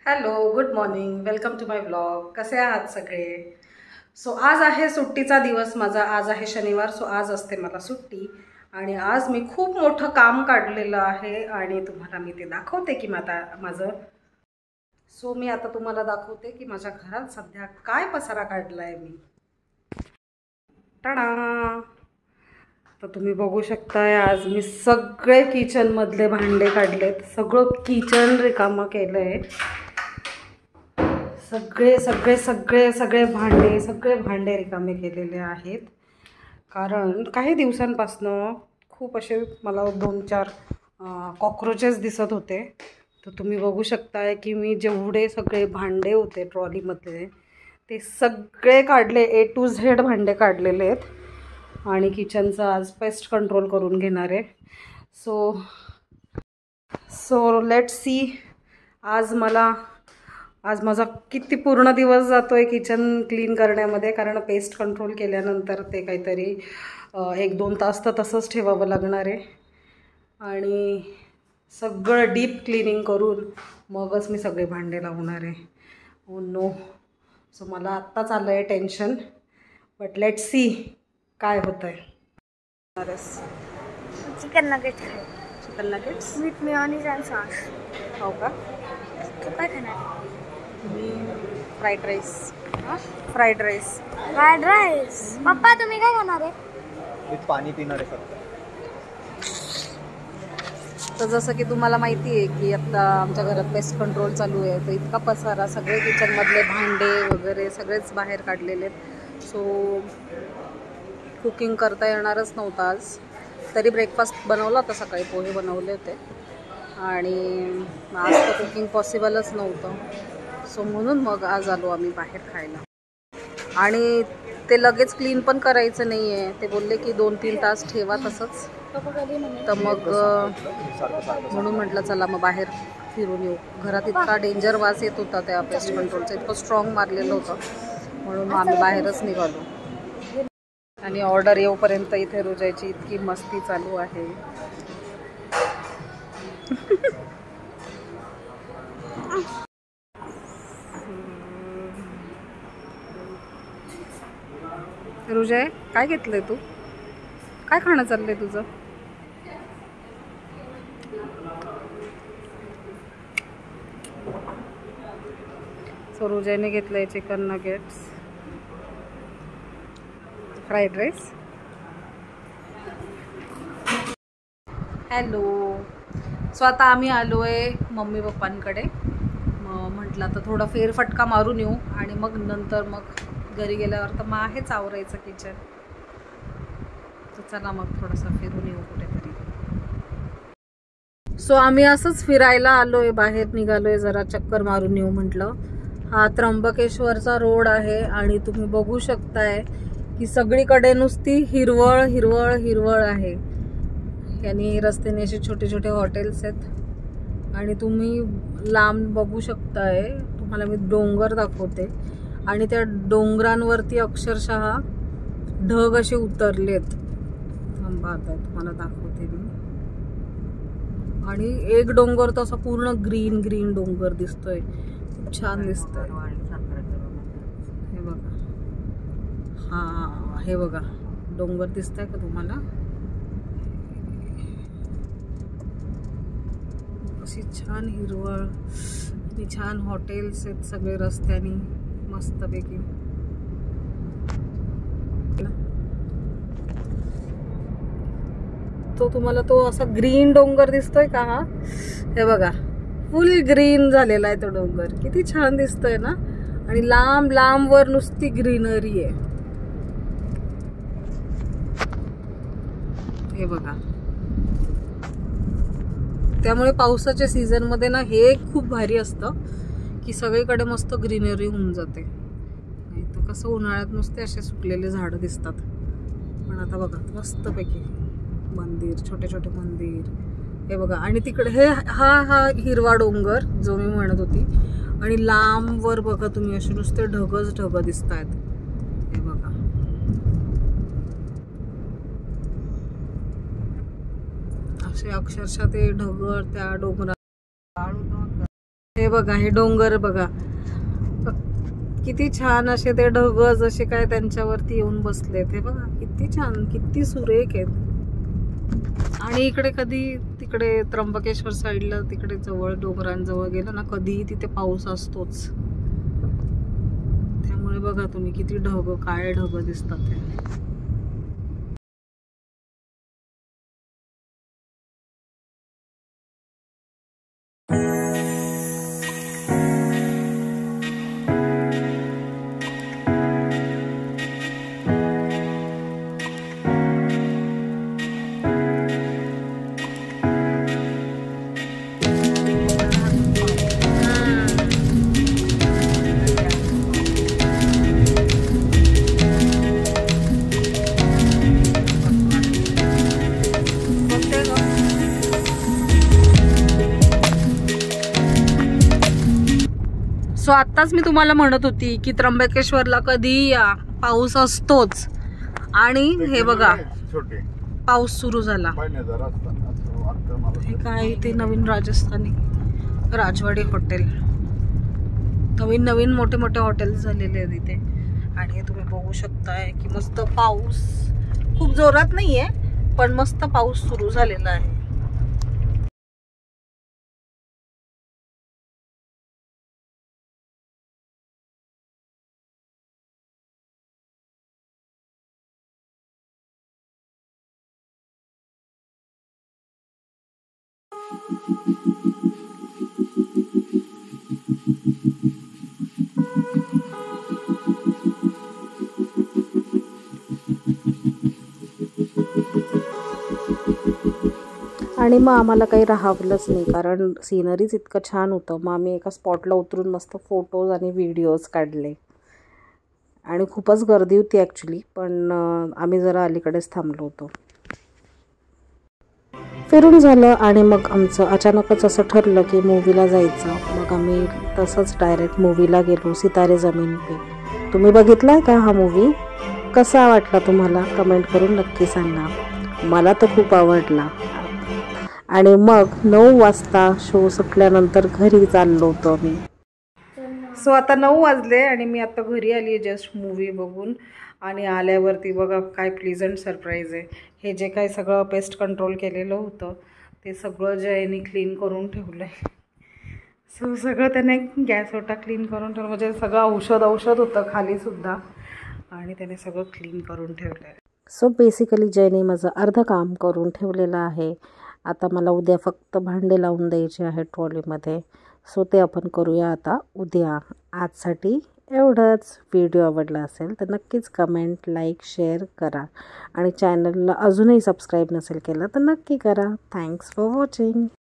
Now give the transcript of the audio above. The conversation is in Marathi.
Hello, good morning, welcome to my vlog. कसे आहात सगळे? सो आज आहे सुट्टीचा दिवस माझा. आज आहे शनिवार. सो आज असते मला सुट्टी आणि आज मी खूप मोठं काम काढलेलं आहे आणि तुम्हाला मी ते दाखवते की मी आता तुम्हाला दाखवते की माझ्या घरात सध्या काय पसारा काढला आहे मी. टाडा! तर तुम्ही बघू शकताय आज मी सगळे किचनमधले भांडे काढलेत. सगळं किचन रिकामं केलं आहे. सगळे भांडे रिकामे केलेले आहेत. कारण काही दिवसांपासनं खूप असे मला 2-4 कॉक्रोचेस दिसत होते. तर तुम्ही बघू शकताय की मी जेवढे सगळे भांडे होते ट्रॉलीमधले ते सगळे काढले. A to Z भांडे काढलेले आहेत आणि किचनचं आज पेस्ट कंट्रोल करून घेणार आहे. सो लेट्स सी आज माझा किती पूर्ण दिवस जातो आहे किचन क्लीन करण्यामध्ये. कारण पेस्ट कंट्रोल केल्यानंतर ते काहीतरी 1-2 तास तर तसंच ठेवावं लागणार आहे आणि सगळं डीप क्लिनिंग करून मगच मी सगळे भांडे लावणार आहे. Oh no. सो मला आत्ताच आलं आहे टेन्शन, बट लेट्स सी काय होतं आहे. Chicken nuggets with mayonnaise and sauce. हो का? तू काय खाणार? मी फ्राईड राईस. पप्पा तुम्ही काय खाणार आहे? विथ पाणी पिणार आहे फक्त. तर जसं की तुम्हाला माहिती आहे की आता आमच्या घरात पेस्ट कंट्रोल चालू आहे. तर इतका पसारा, सगळे किचनमधले भांडे वगैरे सगळेच बाहेर काढलेले आहेत. सो कुकिंग करता येणारच नव्हतं आज. तरी ब्रेकफास्ट बनवला होता, सकाळी पोहे बनवले होते आणि आज तर कुकिंग पॉसिबलच नव्हतं. सो म्हणून मग आज आलो आम्ही बाहेर खायला. आणि ते लगेच क्लीन पण करायचं नाही आहे. ते बोलले की 2-3 तास ठेवा तसंच. तर मग म्हणून म्हटलं चला मग बाहेर फिरून येऊ. घरात इतका डेंजर वास येत होता त्या पेस्ट कंट्रोलचं, इतकं स्ट्रॉंग मारलेलं होतं म्हणून मग आम्ही बाहेरच निघालो. आणि ऑर्डर येऊपर्यंत इथे रुजायची इतकी मस्ती चालू आहे. रुजय, काय घेतलंय तू? काय खाणं चाललंय तुझं? सो रुजयने घेतलंय chicken nuggets, fried rice. Hello. So आता आम्ही आलो आहे मम्मी पप्पांकडे. मग म्हटलं आता थोडा फेरफटका मारून येऊ आणि मग नंतर मग घरी गेल्यावर तर मग आहेच आवरायचं किचन. तर चला मग थोडंसं फिरून येऊ कुठेतरी. सो आम्ही असंच फिरायला आलो आहे, बाहेर निघालो आहे, जरा चक्कर मारून येऊ म्हटलं. हा त्र्यंबकेश्वरचा रोड आहे आणि तुम्ही बघू शकताय की सगळीकडे नुसती हिरवळ आहे. यांनी रस्त्याने असे छोटे छोटे हॉटेल्स आहेत आणि तुम्ही लांब बघू शकताय. तुम्हाला मी डोंगर दाखवते आणि त्या डोंगरांवरती अक्षरशः ढग असे उतरलेत. थांबा आता तुम्हाला दाखवते मी. आणि एक डोंगर तर असा पूर्ण ग्रीन डोंगर दिसतोय, खूप छान दिसतोय. हे बघा, हे बघा डोंगर दिसतंय का तुम्हाला? अशी छान हिरवळ आणि छान हॉटेल्स आहेत सगळे रस्त्यानी मस्तपैकी. तो तुम्हाला तो असा ग्रीन डोंगर दिसतोय का? हा हे बघा, फुल ग्रीन झालेला आहे तो डोंगर. किती छान दिसतोय ना. आणि लांब वर नुसती ग्रीनरी आहे. हे बघा. त्यामुळे पावसाच्या सीझन मध्ये ना हे खूप भारी असतं की सगळीकडे मस्त ग्रीनरी होऊन जाते. नाही तर कसं उन्हाळ्यात नुसते असे सुकलेले झाडं दिसतात. पण आता बघा मस्तपैकी मंदिर, छोटे छोटे मंदिर. हे बघा. आणि तिकडे हा हिरवा डोंगर जो मी म्हणत होती. आणि लांब वर बघा तुम्ही असे नुसते ढग दिसत आहेत. हे बघा, असे अक्षरशः ते ढग त्या डोंगरात. हे बघा, हे डोंगर बघा किती छान असे ते ढग जसे काय त्यांच्यावरती येऊन बसलेत. हे बघा किती छान, किती सुरेख आहेत. आणि इकडे कधी तिकडे त्र्यंबकेश्वर साईडला तिकडे जवळ डोंगरांजवळ गेलं ना, कधीही तिथे पाऊस असतोच. त्यामुळे बघा तुम्ही किती ढग, काळे ढग दिसतात ते. सो आत्ताच मी तुम्हाला म्हणत होती की त्र्यंबकेश्वरला कधी या, पाऊस असतोच. आणि हे बघा पाऊस सुरू झाला. हे काय ते नवीन राजस्थानी राजवाडी हॉटेल, नवीन नवीन मोठे मोठे हॉटेल्स झालेले आहेत इथे. आणि हे तुम्ही बघू शकताय की मस्त पाऊस, खूप जोरात नाहीये पण मस्त पाऊस सुरू झालेला आहे. आणि मग आम्हाला काही राहावलंच नाही, कारण सिनरीज इतकं छान होतं. मग आम्ही एका स्पॉटला उतरून मस्त फोटोज आणि व्हिडिओज काढले. आणि खूपच गर्दी होती ॲक्च्युली, पण आम्ही जरा अलीकडेच थांबलो होतो. फिरून झालं आणि मग आमचं अचानकच असं ठरलं की मूवीला जायचं. मग आम्ही तसंच डायरेक्ट मूवीला गेलो, सितारे जमीन पे. तुम्ही बघितला आहे का हा मूवी? कसा वाटला तुम्हाला कमेंट करून नक्की सांगा. मला तर खूप आवडला. आणि मग 9 वाजता शो सुटल्यानंतर घरी चाललो होतो मी. सो आता 9 वाजले आणि मी आता घरी आली आहे जस्ट मूवी बघून. आणि आल्यावरती बघा काय प्लीजंट सरप्राईज आहे. हे जे काय सगळं पेस्ट कंट्रोल केलेलं होतं ते सगळं जयनी क्लीन करून ठेवलं आहे. सो सगळं त्याने गॅस ओटा क्लीन करून ठेवलं, म्हणजे सगळं औषध होतं खालीसुद्धा आणि त्याने सगळं क्लीन करून ठेवलं आहे. सो बेसिकली जयनी माझं अर्धं काम करून ठेवलेलं आहे. आता मला उद्या फक्त भांडे लावून द्यायचे आहेत ट्रॉलीमध्ये. सो ते आपण करूया आता उद्या. आजसाठी एवढंच. व्हिडिओ आवडला असेल तर नक्कीच कमेंट, लाईक, शेअर करा. आणि चॅनलला अजूनही सबस्क्राईब नसेल केलं तर नक्की करा. Thanks for watching.